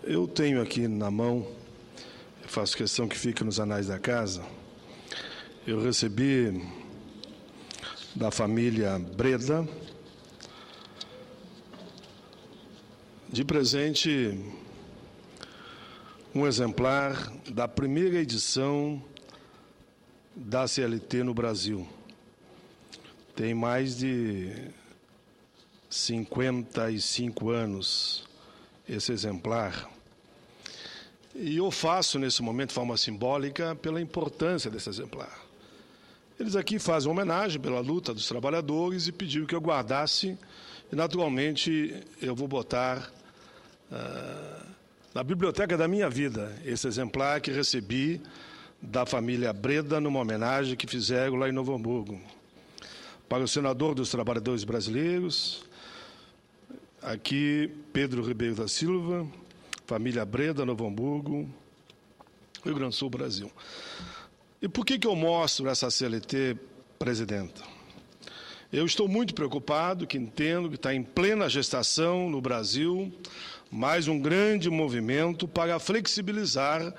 Eu tenho aqui na mão, eu faço questão que fique nos anais da casa, eu recebi da família Breda, de presente, um exemplar da primeira edição da CLT no Brasil. Tem mais de 55 anos esse exemplar. E eu faço, nesse momento, de forma simbólica, pela importância desse exemplar. Eles aqui fazem uma homenagem pela luta dos trabalhadores e pediram que eu guardasse. E, naturalmente, eu vou botar na biblioteca da minha vida esse exemplar que recebi da família Breda numa homenagem que fizeram lá em Novo Hamburgo. Para o senador dos trabalhadores brasileiros, aqui Pedro Ribeiro da Silva, família Breda, Novo Hamburgo, Rio Grande do Sul, Brasil. E por que eu mostro essa CLT, presidenta? Eu estou muito preocupado, que entendo que está em plena gestação no Brasil mais um grande movimento para flexibilizar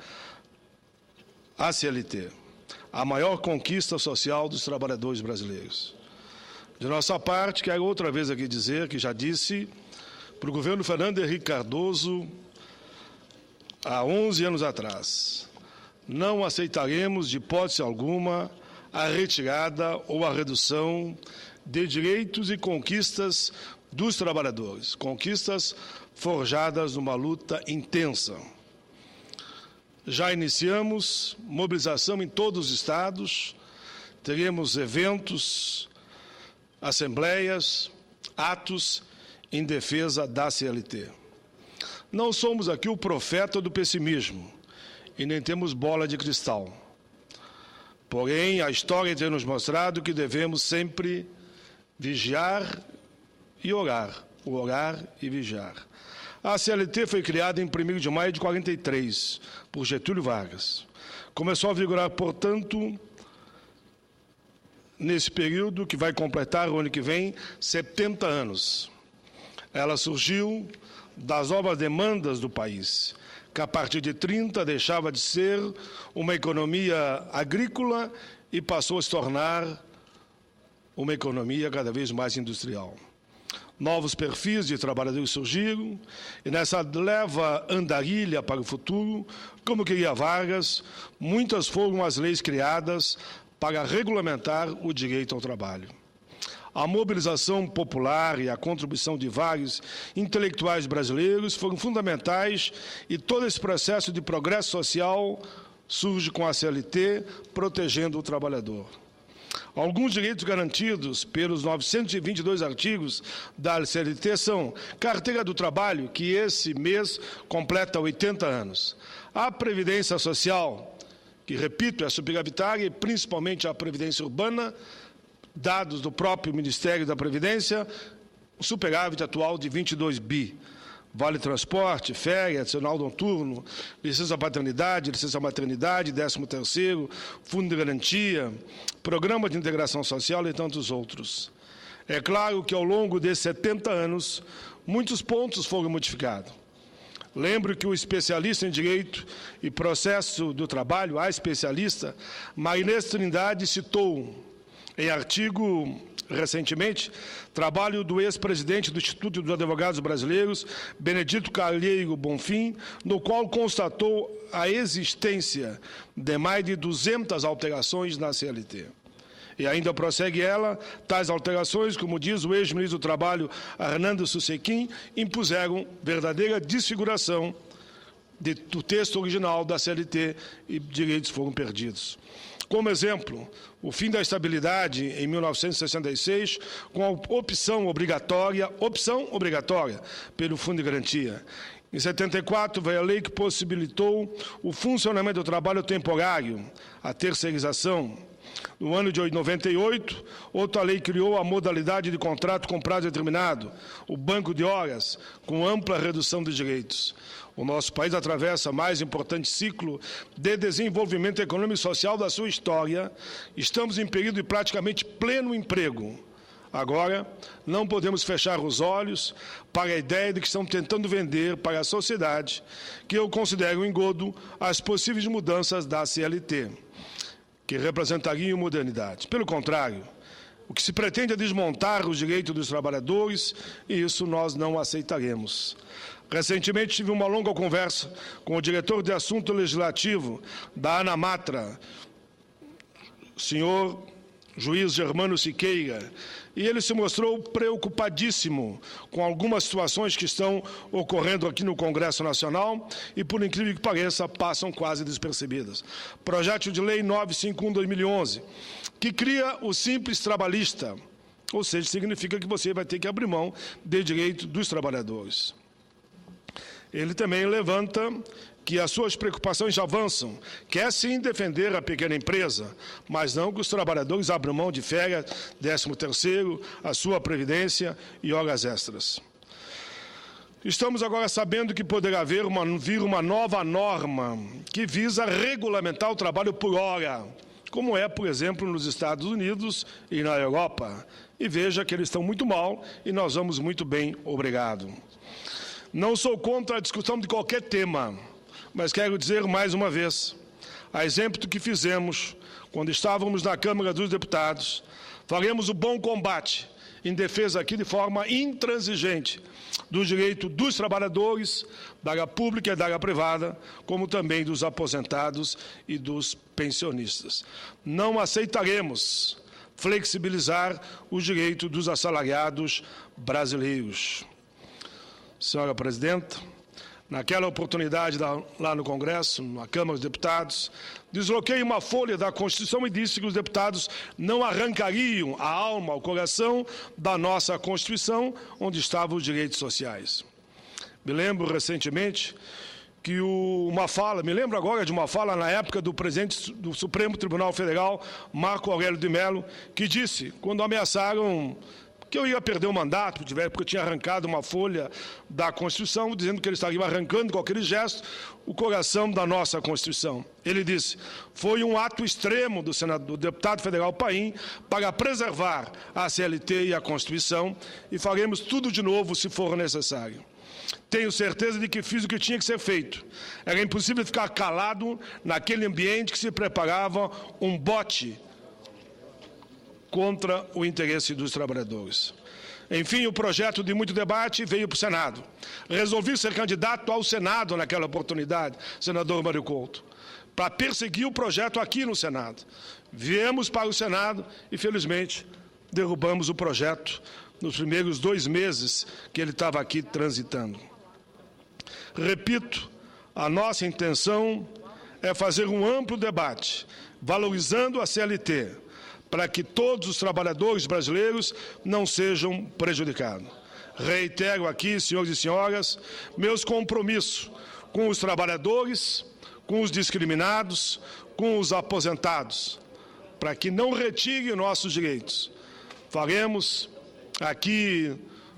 a CLT, a maior conquista social dos trabalhadores brasileiros. De nossa parte, quero outra vez aqui dizer, que já disse, para o governo Fernando Henrique Cardoso, há 11 anos atrás, não aceitaremos, de hipótese alguma, a retirada ou a redução de direitos e conquistas dos trabalhadores, conquistas forjadas numa luta intensa. Já iniciamos mobilização em todos os estados, teremos eventos, assembleias, atos em defesa da CLT. Não somos aqui o profeta do pessimismo e nem temos bola de cristal. Porém, a história tem nos mostrado que devemos sempre vigiar e orar e vigiar. A CLT foi criada em 1º de maio de 43, por Getúlio Vargas. Começou a vigorar, portanto, nesse período que vai completar o ano que vem 70 anos. Ela surgiu das novas demandas do país, que a partir de 30 deixava de ser uma economia agrícola e passou a se tornar uma economia cada vez mais industrial. Novos perfis de trabalhadores surgiram e nessa leva andarilha para o futuro, como queria Vargas, muitas foram as leis criadas para regulamentar o direito ao trabalho. A mobilização popular e a contribuição de vários intelectuais brasileiros foram fundamentais e todo esse processo de progresso social surge com a CLT, protegendo o trabalhador. Alguns direitos garantidos pelos 922 artigos da CLT são carteira do trabalho, que esse mês completa 80 anos. A Previdência Social, que, repito, é superavitária, e principalmente a Previdência Urbana, dados do próprio Ministério da Previdência, o superávit atual de 22 bi. Vale transporte, férias, adicional noturno, licença paternidade, licença maternidade, 13º, fundo de garantia, programa de integração social e tantos outros. É claro que ao longo desses 70 anos, muitos pontos foram modificados. Lembro que o especialista em Direito e Processo do Trabalho, a especialista, Marinês Trindade, citou em artigo, recentemente, trabalho do ex-presidente do Instituto dos Advogados Brasileiros, Benedito Calheiro Bonfim, no qual constatou a existência de mais de 200 alterações na CLT. E ainda prossegue ela, tais alterações, como diz o ex-ministro do Trabalho, Hernando Susequim, impuseram verdadeira desfiguração do texto original da CLT e direitos foram perdidos. Como exemplo, o fim da estabilidade em 1966, com a opção obrigatória pelo Fundo de Garantia. Em 74, veio a lei que possibilitou o funcionamento do trabalho temporário, a terceirização. No ano de 98, outra lei criou a modalidade de contrato com prazo determinado, o banco de horas, com ampla redução de direitos. O nosso país atravessa o mais importante ciclo de desenvolvimento econômico e social da sua história. Estamos em período de praticamente pleno emprego. Agora, não podemos fechar os olhos para a ideia de que estão tentando vender para a sociedade, que eu considero um engodo, as possíveis mudanças da CLT, que representariam modernidade. Pelo contrário, o que se pretende é desmontar os direitos dos trabalhadores, e isso nós não aceitaremos. Recentemente tive uma longa conversa com o diretor de assunto legislativo da ANAMATRA, senhor juiz Germano Siqueira, e ele se mostrou preocupadíssimo com algumas situações que estão ocorrendo aqui no Congresso Nacional e, por incrível que pareça, passam quase despercebidas. Projeto de Lei 951/2011, que cria o Simples Trabalhista, ou seja, significa que você vai ter que abrir mão de direito dos trabalhadores. Ele também levanta que as suas preocupações avançam, quer sim defender a pequena empresa, mas não que os trabalhadores abram mão de férias, 13º, a sua previdência e horas extras. Estamos agora sabendo que poderá vir uma nova norma que visa regulamentar o trabalho por hora, como é, por exemplo, nos Estados Unidos e na Europa. E veja que eles estão muito mal e nós vamos muito bem, obrigado. Não sou contra a discussão de qualquer tema, mas quero dizer mais uma vez, a exemplo do que fizemos quando estávamos na Câmara dos Deputados, faremos o bom combate em defesa aqui de forma intransigente do direito dos trabalhadores, da área pública e da área privada, como também dos aposentados e dos pensionistas. Não aceitaremos flexibilizar o direito dos assalariados brasileiros. Senhora Presidenta, naquela oportunidade lá no Congresso, na Câmara dos Deputados, desloquei uma folha da Constituição e disse que os deputados não arrancariam a alma, o coração da nossa Constituição, onde estavam os direitos sociais. Me lembro recentemente que me lembro agora de uma fala na época do presidente do Supremo Tribunal Federal, Marco Aurélio de Mello, que disse, quando ameaçaram que eu ia perder o mandato, porque eu tinha arrancado uma folha da Constituição, dizendo que eles estariam arrancando com aquele gesto o coração da nossa Constituição. Ele disse, foi um ato extremo do deputado federal Paim para preservar a CLT e a Constituição, e faremos tudo de novo se for necessário. Tenho certeza de que fiz o que tinha que ser feito. Era impossível ficar calado naquele ambiente que se preparava um bote contra o interesse dos trabalhadores. Enfim, o projeto de muito debate veio para o Senado. Resolvi ser candidato ao Senado naquela oportunidade, senador Mário Couto, para perseguir o projeto aqui no Senado. Viemos para o Senado e, felizmente, derrubamos o projeto nos primeiros 2 meses que ele estava aqui transitando. Repito, a nossa intenção é fazer um amplo debate, valorizando a CLT, para que todos os trabalhadores brasileiros não sejam prejudicados. Reitero aqui, senhores e senhoras, meus compromissos com os trabalhadores, com os discriminados, com os aposentados, para que não retirem nossos direitos. Faremos aqui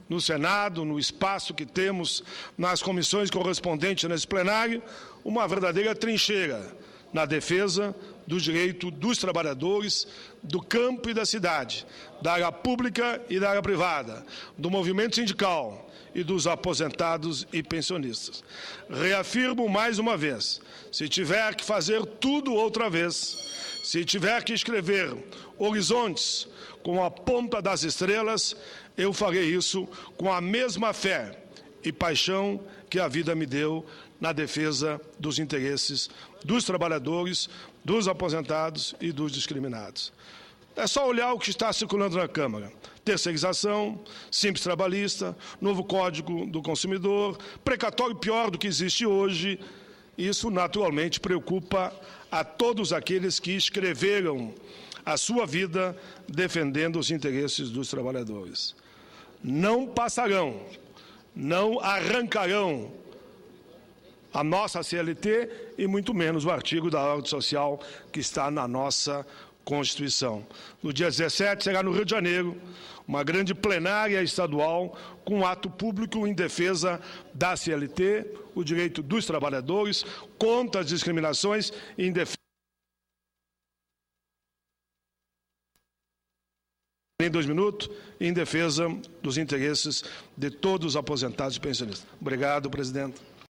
no Senado, no espaço que temos nas comissões correspondentes nesse plenário, uma verdadeira trincheira na defesa do direito dos trabalhadores do campo e da cidade, da área pública e da área privada, do movimento sindical e dos aposentados e pensionistas. Reafirmo mais uma vez, se tiver que fazer tudo outra vez, se tiver que escrever horizontes com a ponta das estrelas, eu farei isso com a mesma fé e paixão que a vida me deu na defesa dos interesses dos trabalhadores, dos aposentados e dos discriminados. É só olhar o que está circulando na Câmara. Terceirização, simples trabalhista, novo Código do Consumidor, precatório pior do que existe hoje. Isso, naturalmente, preocupa a todos aqueles que escreveram a sua vida defendendo os interesses dos trabalhadores. Não passarão, não arrancarão a nossa CLT e muito menos o artigo da ordem social que está na nossa Constituição. No dia 17 será no Rio de Janeiro uma grande plenária estadual com um ato público em defesa da CLT, o direito dos trabalhadores, contra as discriminações e em defesa em 2 minutos, em defesa dos interesses de todos os aposentados e pensionistas. Obrigado, presidente.